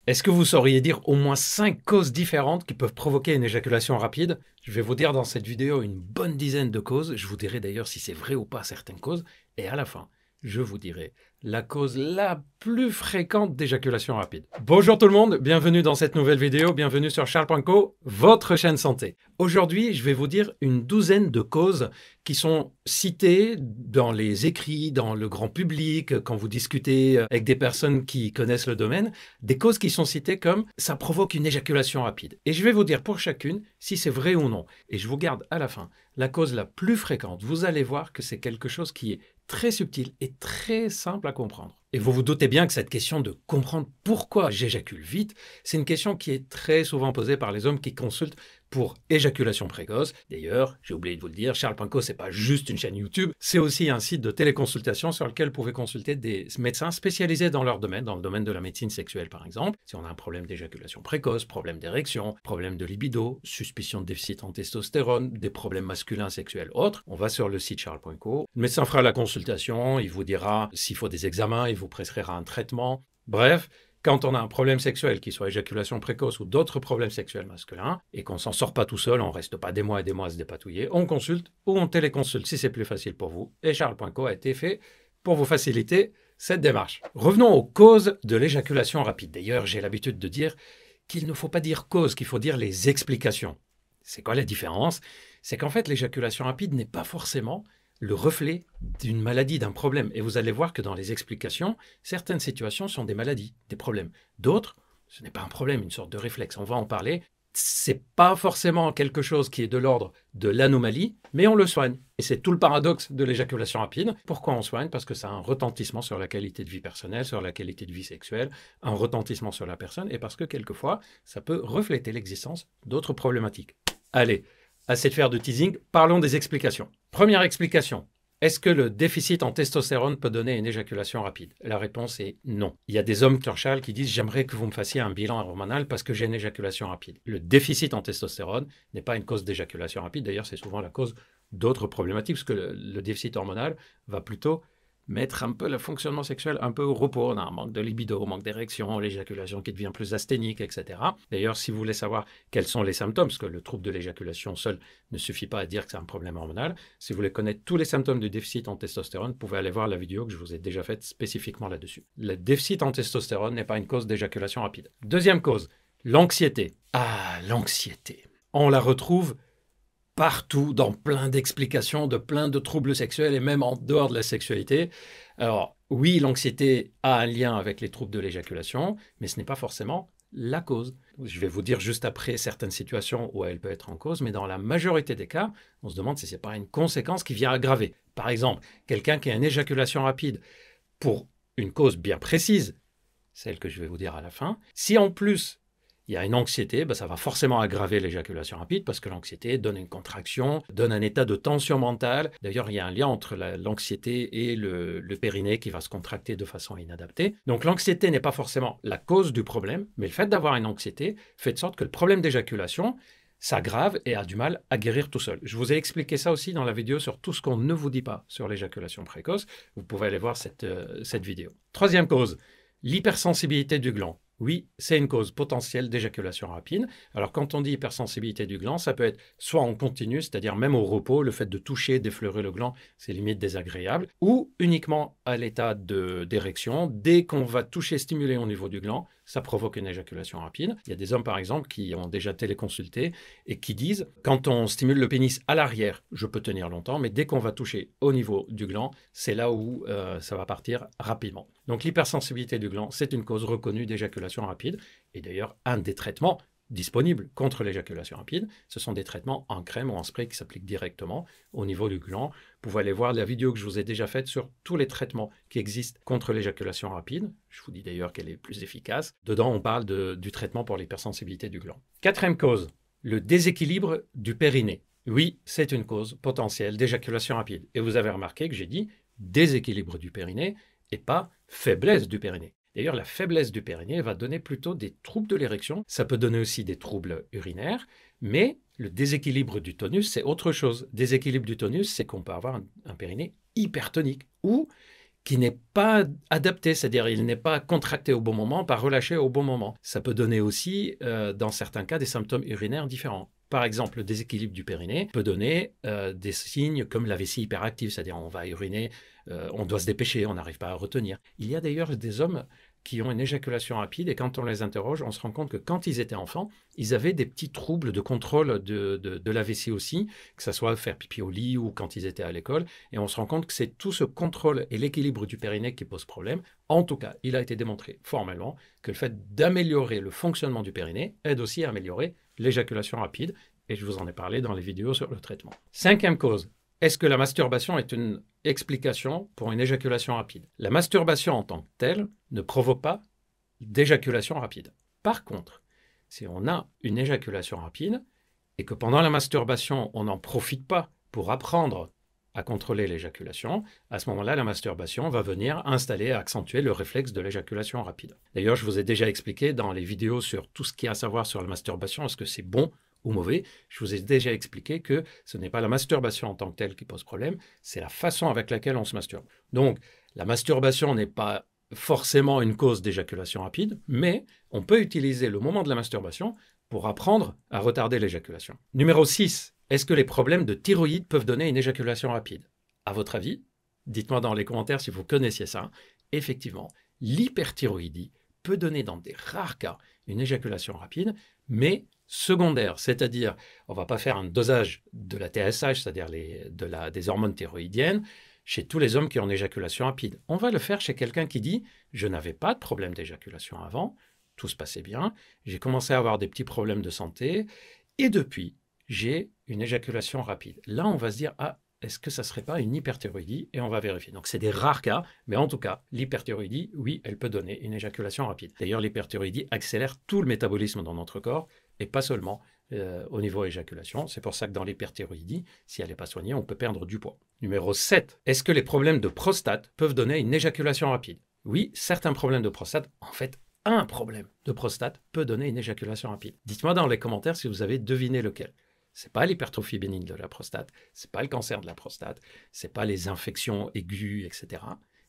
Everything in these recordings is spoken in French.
Est-ce que vous sauriez dire au moins 5 causes différentes qui peuvent provoquer une éjaculation rapide? Je vais vous dire dans cette vidéo une bonne dizaine de causes. Je vous dirai d'ailleurs si c'est vrai ou pas certaines causes. Et à la fin, je vous dirai la cause la plus fréquente d'éjaculation rapide. Bonjour tout le monde, bienvenue dans cette nouvelle vidéo, bienvenue sur Charles.co, votre chaîne santé. Aujourd'hui, je vais vous dire une douzaine de causes qui sont citées dans les écrits, dans le grand public, quand vous discutez avec des personnes qui connaissent le domaine, des causes qui sont citées comme ça provoque une éjaculation rapide. Et je vais vous dire pour chacune si c'est vrai ou non. Et je vous garde à la fin la cause la plus fréquente. Vous allez voir que c'est quelque chose qui est très subtil et très simple à comprendre. Et vous vous doutez bien que cette question de comprendre pourquoi j'éjacule vite, c'est une question qui est très souvent posée par les hommes qui consultent pour éjaculation précoce. D'ailleurs, j'ai oublié de vous le dire, Charles.co, c'est pas juste une chaîne YouTube, c'est aussi un site de téléconsultation sur lequel vous pouvez consulter des médecins spécialisés dans leur domaine, dans le domaine de la médecine sexuelle par exemple. Si on a un problème d'éjaculation précoce, problème d'érection, problème de libido, suspicion de déficit en testostérone, des problèmes masculins sexuels autres, on va sur le site Charles.co. Le médecin fera la consultation, il vous dira s'il faut des examens, il vous prescrira un traitement. Bref, quand on a un problème sexuel, qu'il soit éjaculation précoce ou d'autres problèmes sexuels masculins, et qu'on s'en sort pas tout seul, on reste pas des mois et des mois à se dépatouiller, on consulte ou on téléconsulte si c'est plus facile pour vous. Et Charles.co a été fait pour vous faciliter cette démarche. Revenons aux causes de l'éjaculation rapide. D'ailleurs, j'ai l'habitude de dire qu'il ne faut pas dire cause, qu'il faut dire les explications. C'est quoi la différence? C'est qu'en fait, l'éjaculation rapide n'est pas forcément le reflet d'une maladie, d'un problème. Et vous allez voir que dans les explications, certaines situations sont des maladies, des problèmes. D'autres, ce n'est pas un problème, une sorte de réflexe. On va en parler. C'est pas forcément quelque chose qui est de l'ordre de l'anomalie, mais on le soigne. Et c'est tout le paradoxe de l'éjaculation rapide. Pourquoi on soigne? Parce que ça a un retentissement sur la qualité de vie personnelle, sur la qualité de vie sexuelle, un retentissement sur la personne, et parce que quelquefois, ça peut refléter l'existence d'autres problématiques. Allez, assez de faire de teasing, parlons des explications. Première explication. Est-ce que le déficit en testostérone peut donner une éjaculation rapide? La réponse est non. Il y a des hommes, Charles, qui disent « j'aimerais que vous me fassiez un bilan hormonal parce que j'ai une éjaculation rapide ». Le déficit en testostérone n'est pas une cause d'éjaculation rapide. D'ailleurs, c'est souvent la cause d'autres problématiques parce que le déficit hormonal va plutôt mettre un peu le fonctionnement sexuel un peu au repos. On a un manque de libido, un manque d'érection, l'éjaculation qui devient plus asthénique, etc. D'ailleurs, si vous voulez savoir quels sont les symptômes, parce que le trouble de l'éjaculation seul ne suffit pas à dire que c'est un problème hormonal, si vous voulez connaître tous les symptômes du déficit en testostérone, vous pouvez aller voir la vidéo que je vous ai déjà faite spécifiquement là-dessus. Le déficit en testostérone n'est pas une cause d'éjaculation rapide. Deuxième cause, l'anxiété. Ah, l'anxiété. On la retrouve partout, dans plein d'explications de plein de troubles sexuels et même en dehors de la sexualité. Alors, oui, l'anxiété a un lien avec les troubles de l'éjaculation, mais ce n'est pas forcément la cause. Je vais vous dire juste après certaines situations où elle peut être en cause, mais dans la majorité des cas, on se demande si ce n'est pas une conséquence qui vient aggraver. Par exemple, quelqu'un qui a une éjaculation rapide pour une cause bien précise, celle que je vais vous dire à la fin, si en plus il y a une anxiété, ça va forcément aggraver l'éjaculation rapide parce que l'anxiété donne une contraction, donne un état de tension mentale. D'ailleurs, il y a un lien entre l'anxiété et le périnée qui va se contracter de façon inadaptée. Donc l'anxiété n'est pas forcément la cause du problème, mais le fait d'avoir une anxiété fait de sorte que le problème d'éjaculation s'aggrave et a du mal à guérir tout seul. Je vous ai expliqué ça aussi dans la vidéo sur tout ce qu'on ne vous dit pas sur l'éjaculation précoce. Vous pouvez aller voir cette vidéo. Troisième cause, l'hypersensibilité du gland. Oui, c'est une cause potentielle d'éjaculation rapide. Alors quand on dit hypersensibilité du gland, ça peut être soit en continu, c'est-à-dire même au repos, le fait de toucher, d'effleurer le gland, c'est limite désagréable, ou uniquement à l'état d'érection. Dès qu'on va toucher, stimuler au niveau du gland, ça provoque une éjaculation rapide. Il y a des hommes par exemple qui ont déjà téléconsulté et qui disent quand on stimule le pénis à l'arrière, je peux tenir longtemps, mais dès qu'on va toucher au niveau du gland, c'est là où ça va partir rapidement. Donc l'hypersensibilité du gland, c'est une cause reconnue d'éjaculation rapide. Et d'ailleurs, un des traitements disponibles contre l'éjaculation rapide, ce sont des traitements en crème ou en spray qui s'appliquent directement au niveau du gland. Vous pouvez aller voir la vidéo que je vous ai déjà faite sur tous les traitements qui existent contre l'éjaculation rapide. Je vous dis d'ailleurs qu'elle est plus efficace. Dedans, on parle du traitement pour l'hypersensibilité du gland. Quatrième cause, le déséquilibre du périnée. Oui, c'est une cause potentielle d'éjaculation rapide. Et vous avez remarqué que j'ai dit déséquilibre du périnée et pas faiblesse du périnée. D'ailleurs, la faiblesse du périnée va donner plutôt des troubles de l'érection. Ça peut donner aussi des troubles urinaires, mais le déséquilibre du tonus, c'est autre chose. Déséquilibre du tonus, c'est qu'on peut avoir un périnée hypertonique ou qui n'est pas adapté, c'est-à-dire il n'est pas contracté au bon moment, pas relâché au bon moment. Ça peut donner aussi, dans certains cas, des symptômes urinaires différents. Par exemple, le déséquilibre du périnée peut donner des signes comme la vessie hyperactive, c'est-à-dire on va uriner, on doit se dépêcher, on n'arrive pas à retenir. Il y a d'ailleurs des hommes qui ont une éjaculation rapide et quand on les interroge, on se rend compte que quand ils étaient enfants, ils avaient des petits troubles de contrôle de la vessie aussi, que ce soit faire pipi au lit ou quand ils étaient à l'école. Et on se rend compte que c'est tout ce contrôle et l'équilibre du périnée qui pose problème. En tout cas, il a été démontré formellement que le fait d'améliorer le fonctionnement du périnée aide aussi à améliorer l'éjaculation rapide. Et je vous en ai parlé dans les vidéos sur le traitement. Cinquième cause. Est-ce que la masturbation est une explication pour une éjaculation rapide? La masturbation en tant que telle ne provoque pas d'éjaculation rapide. Par contre, si on a une éjaculation rapide et que pendant la masturbation, on n'en profite pas pour apprendre à contrôler l'éjaculation, à ce moment-là, la masturbation va venir installer et accentuer le réflexe de l'éjaculation rapide. D'ailleurs, je vous ai déjà expliqué dans les vidéos sur tout ce qu'il y a à savoir sur la masturbation, est-ce que c'est bon ou mauvais. Je vous ai déjà expliqué que ce n'est pas la masturbation en tant que telle qui pose problème, c'est la façon avec laquelle on se masturbe. Donc, la masturbation n'est pas forcément une cause d'éjaculation rapide, mais on peut utiliser le moment de la masturbation pour apprendre à retarder l'éjaculation. Numéro 6. Est-ce que les problèmes de thyroïde peuvent donner une éjaculation rapide? À votre avis, dites-moi dans les commentaires si vous connaissiez ça. Effectivement, l'hyperthyroïdie peut donner dans des rares cas une éjaculation rapide, mais secondaire, c'est-à-dire on ne va pas faire un dosage de la TSH, c'est-à-dire des hormones thyroïdiennes, chez tous les hommes qui ont une éjaculation rapide. On va le faire chez quelqu'un qui dit « je n'avais pas de problème d'éjaculation avant, tout se passait bien, j'ai commencé à avoir des petits problèmes de santé, et depuis, j'ai une éjaculation rapide ». Là, on va se dire « ah, est-ce que ça ne serait pas une hyperthyroïdie ?» Et on va vérifier. Donc, c'est des rares cas, mais en tout cas, l'hyperthyroïdie, oui, elle peut donner une éjaculation rapide. D'ailleurs, l'hyperthyroïdie accélère tout le métabolisme dans notre corps, et pas seulement au niveau éjaculation. C'est pour ça que dans l'hyperthyroïdie, si elle n'est pas soignée, on peut perdre du poids. Numéro 7. Est-ce que les problèmes de prostate peuvent donner une éjaculation rapide? Oui, certains problèmes de prostate, en fait, un problème de prostate peut donner une éjaculation rapide. Dites-moi dans les commentaires si vous avez deviné lequel. Ce n'est pas l'hypertrophie bénigne de la prostate, ce n'est pas le cancer de la prostate, ce n'est pas les infections aiguës, etc.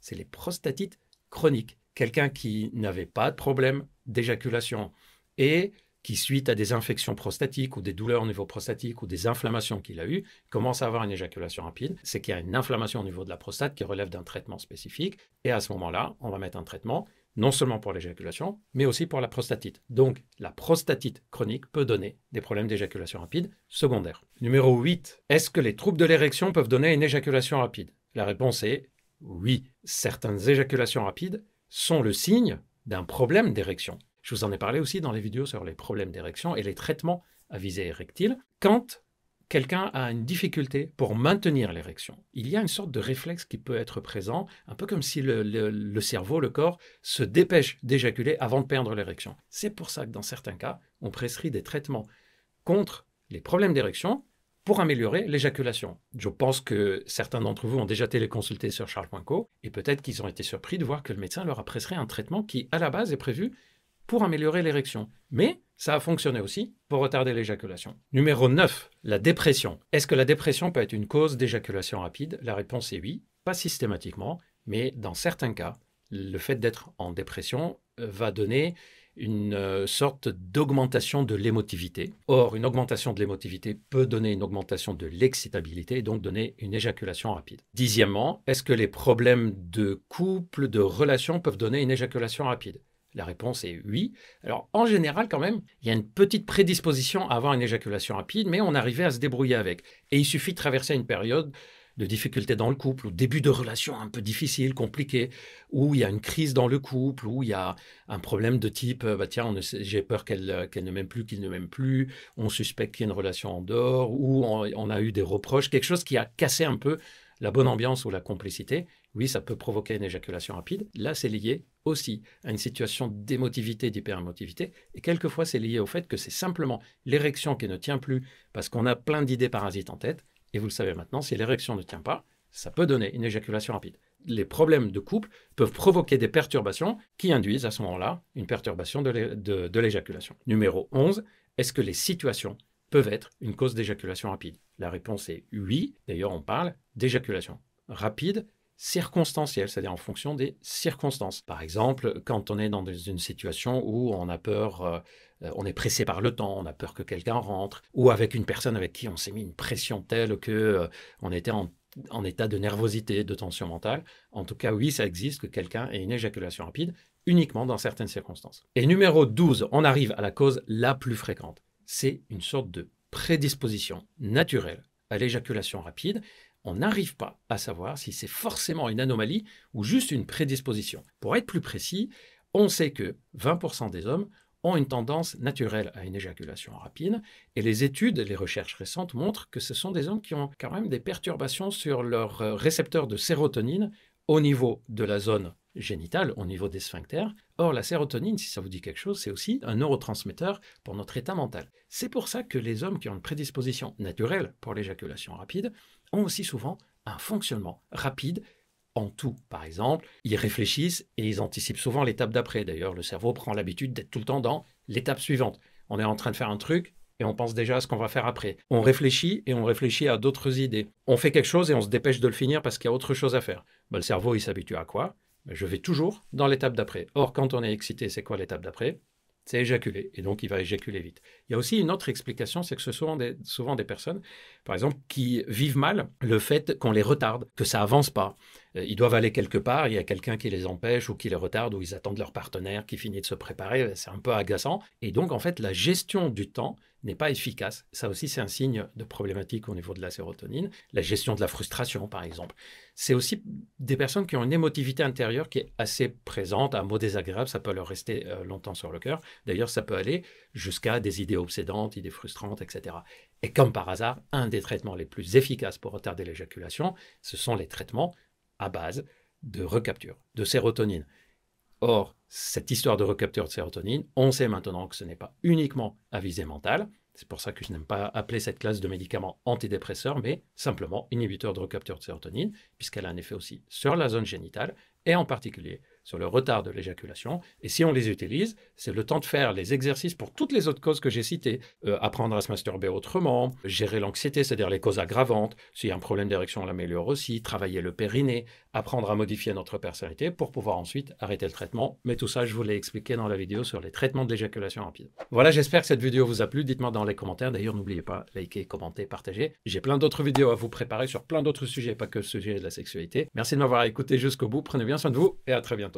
C'est les prostatites chroniques. Quelqu'un qui n'avait pas de problème d'éjaculation et qui, suite à des infections prostatiques ou des douleurs au niveau prostatique ou des inflammations qu'il a eues, commence à avoir une éjaculation rapide, c'est qu'il y a une inflammation au niveau de la prostate qui relève d'un traitement spécifique. Et à ce moment-là, on va mettre un traitement non seulement pour l'éjaculation, mais aussi pour la prostatite. Donc, la prostatite chronique peut donner des problèmes d'éjaculation rapide secondaires. Numéro 8. Est-ce que les troubles de l'érection peuvent donner une éjaculation rapide? La réponse est oui. Certaines éjaculations rapides sont le signe d'un problème d'érection. Je vous en ai parlé aussi dans les vidéos sur les problèmes d'érection et les traitements à visée érectile. Quand quelqu'un a une difficulté pour maintenir l'érection, il y a une sorte de réflexe qui peut être présent, un peu comme si le cerveau, le corps, se dépêche d'éjaculer avant de perdre l'érection. C'est pour ça que dans certains cas, on prescrit des traitements contre les problèmes d'érection pour améliorer l'éjaculation. Je pense que certains d'entre vous ont déjà téléconsulté sur charles.co et peut-être qu'ils ont été surpris de voir que le médecin leur a prescrit un traitement qui, à la base, est prévu pour améliorer l'érection. Mais ça a fonctionné aussi pour retarder l'éjaculation. Numéro 9, la dépression. Est-ce que la dépression peut être une cause d'éjaculation rapide? La réponse est oui, pas systématiquement, mais dans certains cas, le fait d'être en dépression va donner une sorte d'augmentation de l'émotivité. Or, une augmentation de l'émotivité peut donner une augmentation de l'excitabilité et donc donner une éjaculation rapide. Dixièmement, est-ce que les problèmes de couple, de relation peuvent donner une éjaculation rapide? La réponse est oui. Alors, en général, quand même, il y a une petite prédisposition à avoir une éjaculation rapide, mais on arrivait à se débrouiller avec. Et il suffit de traverser une période de difficulté dans le couple, ou début de relation un peu difficile, compliqué, où il y a une crise dans le couple, où il y a un problème de type « tiens, j'ai peur qu'elle ne m'aime plus, qu'il ne m'aime plus », on suspecte qu'il y a une relation en dehors, ou on a eu des reproches, quelque chose qui a cassé un peu la bonne ambiance ou la complicité. Oui, ça peut provoquer une éjaculation rapide. Là, c'est lié aussi à une situation d'émotivité, d'hyperémotivité. Et quelquefois, c'est lié au fait que c'est simplement l'érection qui ne tient plus parce qu'on a plein d'idées parasites en tête. Et vous le savez maintenant, si l'érection ne tient pas, ça peut donner une éjaculation rapide. Les problèmes de couple peuvent provoquer des perturbations qui induisent à ce moment-là une perturbation de l'éjaculation. Numéro 11, est-ce que les situations peuvent être une cause d'éjaculation rapide? La réponse est oui. D'ailleurs, on parle d'éjaculation rapide circonstancielle, c'est-à-dire en fonction des circonstances. Par exemple, quand on est dans une situation où on a peur, on est pressé par le temps, on a peur que quelqu'un rentre, ou avec une personne avec qui on s'est mis une pression telle que on était en état de nervosité, de tension mentale. En tout cas, oui, ça existe que quelqu'un ait une éjaculation rapide uniquement dans certaines circonstances. Et numéro 12, on arrive à la cause la plus fréquente. C'est une sorte de prédisposition naturelle à l'éjaculation rapide. On n'arrive pas à savoir si c'est forcément une anomalie ou juste une prédisposition. Pour être plus précis, on sait que 20% des hommes ont une tendance naturelle à une éjaculation rapide, et les études, les recherches récentes montrent que ce sont des hommes qui ont quand même des perturbations sur leurs récepteurs de sérotonine au niveau de la zone génitale, au niveau des sphincters. Or, la sérotonine, si ça vous dit quelque chose, c'est aussi un neurotransmetteur pour notre état mental. C'est pour ça que les hommes qui ont une prédisposition naturelle pour l'éjaculation rapide ont aussi souvent un fonctionnement rapide en tout. Par exemple, ils réfléchissent et ils anticipent souvent l'étape d'après. D'ailleurs, le cerveau prend l'habitude d'être tout le temps dans l'étape suivante. On est en train de faire un truc et on pense déjà à ce qu'on va faire après. On réfléchit et on réfléchit à d'autres idées. On fait quelque chose et on se dépêche de le finir parce qu'il y a autre chose à faire. Le cerveau, il s'habitue à quoi? Je vais toujours dans l'étape d'après. Or, quand on est excité, c'est quoi l'étape d'après? C'est éjaculer, et donc il va éjaculer vite. Il y a aussi une autre explication, c'est que ce sont souvent des personnes, par exemple, qui vivent mal le fait qu'on les retarde, que ça avance pas. Ils doivent aller quelque part, il y a quelqu'un qui les empêche ou qui les retarde, ou ils attendent leur partenaire qui finit de se préparer, c'est un peu agaçant. Et donc, en fait, la gestion du temps n'est pas efficace. Ça aussi, c'est un signe de problématique au niveau de la sérotonine. La gestion de la frustration, par exemple. C'est aussi des personnes qui ont une émotivité intérieure qui est assez présente. Un mot désagréable, ça peut leur rester longtemps sur le cœur. D'ailleurs, ça peut aller jusqu'à des idées obsédantes, idées frustrantes, etc. Et comme par hasard, un des traitements les plus efficaces pour retarder l'éjaculation, ce sont les traitements à base de recapture de sérotonine. Or, cette histoire de recapture de sérotonine, on sait maintenant que ce n'est pas uniquement à visée mentale. C'est pour ça que je n'aime pas appeler cette classe de médicaments antidépresseurs, mais simplement inhibiteurs de recapture de sérotonine, puisqu'elle a un effet aussi sur la zone génitale, et en particulier sur le retard de l'éjaculation. Et si on les utilise, c'est le temps de faire les exercices pour toutes les autres causes que j'ai citées. Apprendre à se masturber autrement, gérer l'anxiété, c'est-à-dire les causes aggravantes. S'il y a un problème d'érection, on l'améliore aussi. Travailler le périnée, apprendre à modifier notre personnalité pour pouvoir ensuite arrêter le traitement. Mais tout ça, je vous l'ai expliqué dans la vidéo sur les traitements de l'éjaculation rapide. Voilà, j'espère que cette vidéo vous a plu. Dites-moi dans les commentaires. D'ailleurs, n'oubliez pas, likez, commentez, partagez. J'ai plein d'autres vidéos à vous préparer sur plein d'autres sujets, pas que le sujet de la sexualité. Merci de m'avoir écouté jusqu'au bout. Prenez bien soin de vous et à très bientôt.